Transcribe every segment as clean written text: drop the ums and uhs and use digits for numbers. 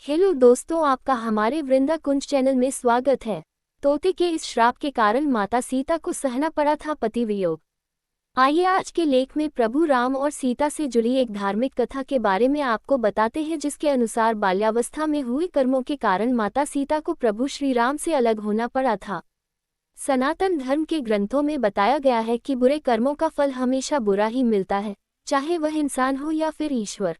Hello दोस्तों, आपका हमारे वृंदा कुंज चैनल में स्वागत है। तोते के इस श्राप के कारण माता सीता को सहना पड़ा था पति वियोग। आइए आज के लेख में प्रभु राम और सीता से जुड़ी एक धार्मिक कथा के बारे में आपको बताते हैं, जिसके अनुसार बाल्यावस्था में हुए कर्मों के कारण माता सीता को प्रभु श्री राम से अलग होना पड़ा था। सनातन धर्म के ग्रंथों में बताया गया है कि बुरे कर्मों का फल हमेशा बुरा ही मिलता है, चाहे वह इंसान हो या फिर ईश्वर।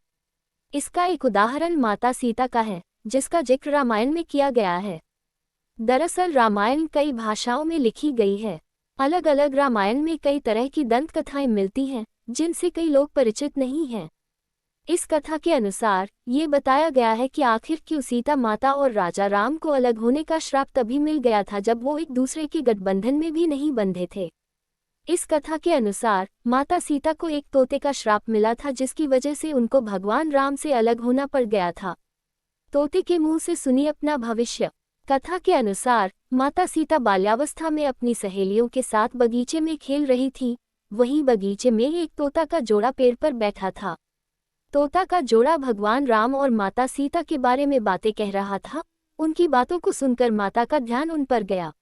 इसका एक उदाहरण माता सीता का है, जिसका जिक्र रामायण में किया गया है। दरअसल रामायण कई भाषाओं में लिखी गई है। अलग अलग रामायण में कई तरह की दंत कथाएं मिलती हैं, जिनसे कई लोग परिचित नहीं हैं। इस कथा के अनुसार ये बताया गया है कि आखिर क्यों सीता माता और राजा राम को अलग होने का श्राप तभी मिल गया था जब वो एक दूसरे के गठबंधन में भी नहीं बंधे थे। इस कथा के अनुसार माता सीता को एक तोते का श्राप मिला था, जिसकी वजह से उनको भगवान राम से अलग होना पड़ गया था। तोते के मुंह से सुनी अपना भविष्य। कथा के अनुसार माता सीता बाल्यावस्था में अपनी सहेलियों के साथ बगीचे में खेल रही थी। वहीं बगीचे में एक तोता का जोड़ा पेड़ पर बैठा था। तोता का जोड़ा भगवान राम और माता सीता के बारे में बातें कह रहा था। उनकी बातों को सुनकर माता का ध्यान उन पर गया।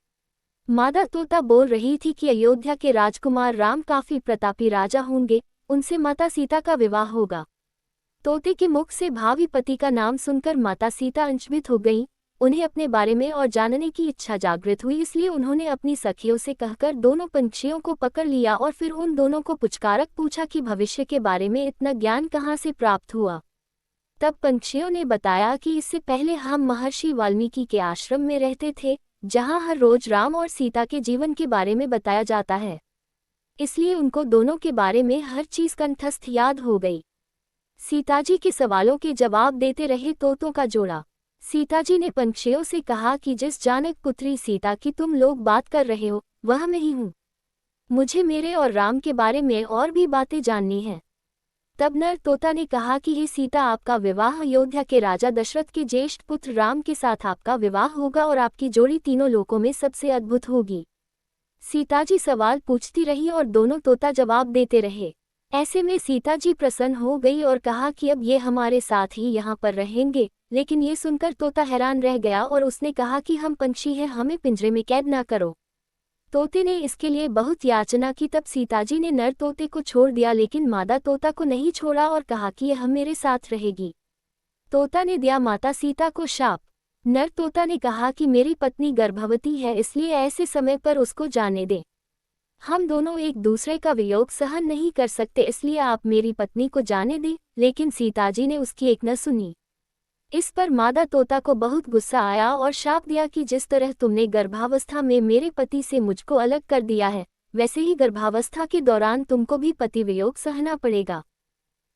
मादा तोता बोल रही थी कि अयोध्या के राजकुमार राम काफी प्रतापी राजा होंगे, उनसे माता सीता का विवाह होगा। तोते के मुख से भावी पति का नाम सुनकर माता सीता अचंभित हो गईं। उन्हें अपने बारे में और जानने की इच्छा जागृत हुई, इसलिए उन्होंने अपनी सखियों से कहकर दोनों पंछियों को पकड़ लिया और फिर उन दोनों को पुचकारक पूछा कि भविष्य के बारे में इतना ज्ञान कहाँ से प्राप्त हुआ। तब पंछियों ने बताया कि इससे पहले हम महर्षि वाल्मीकि के आश्रम में रहते थे, जहां हर रोज राम और सीता के जीवन के बारे में बताया जाता है। इसलिए उनको दोनों के बारे में हर चीज कंठस्थ याद हो गई। सीताजी के सवालों के जवाब देते रहे तोतों का जोड़ा। सीताजी ने पंछियों से कहा कि जिस जानक पुत्री सीता की तुम लोग बात कर रहे हो, वह मैं ही हूँ। मुझे मेरे और राम के बारे में और भी बातें जाननी हैं। तब नर तोता ने कहा कि हे सीता, आपका विवाह अयोध्या के राजा दशरथ के ज्येष्ठ पुत्र राम के साथ आपका विवाह होगा और आपकी जोड़ी तीनों लोकों में सबसे अद्भुत होगी। सीताजी सवाल पूछती रही और दोनों तोता जवाब देते रहे। ऐसे में सीताजी प्रसन्न हो गई और कहा कि अब ये हमारे साथ ही यहाँ पर रहेंगे। लेकिन ये सुनकर तोता हैरान रह गया और उसने कहा कि हम पंछी हैं, हमें पिंजरे में कैद ना करो। तोते ने इसके लिए बहुत याचना की। तब सीताजी ने नर तोते को छोड़ दिया, लेकिन मादा तोता को नहीं छोड़ा और कहा कि यह मेरे साथ रहेगी। तोता ने दिया माता सीता को शाप। नर तोता ने कहा कि मेरी पत्नी गर्भवती है, इसलिए ऐसे समय पर उसको जाने दे। हम दोनों एक दूसरे का वियोग सहन नहीं कर सकते, इसलिए आप मेरी पत्नी को जाने दें। लेकिन सीताजी ने उसकी एक न सुनी। इस पर मादा तोता को बहुत गुस्सा आया और शाप दिया कि जिस तरह तुमने गर्भावस्था में मेरे पति से मुझको अलग कर दिया है, वैसे ही गर्भावस्था के दौरान तुमको भी पति वियोग सहना पड़ेगा।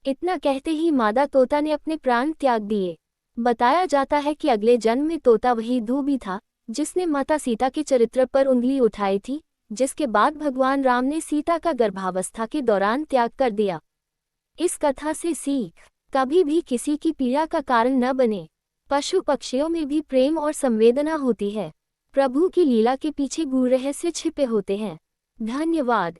इतना कहते ही मादा तोता ने अपने प्राण त्याग दिए। बताया जाता है कि अगले जन्म में तोता वही धोबी था, जिसने माता सीता के चरित्र पर उंगली उठाई थी, जिसके बाद भगवान राम ने सीता का गर्भावस्था के दौरान त्याग कर दिया। इस कथा से सीख, कभी भी किसी की पीड़ा का कारण न बने। पशु पक्षियों में भी प्रेम और संवेदना होती है। प्रभु की लीला के पीछे गूढ़ रहस्य छिपे होते हैं। धन्यवाद।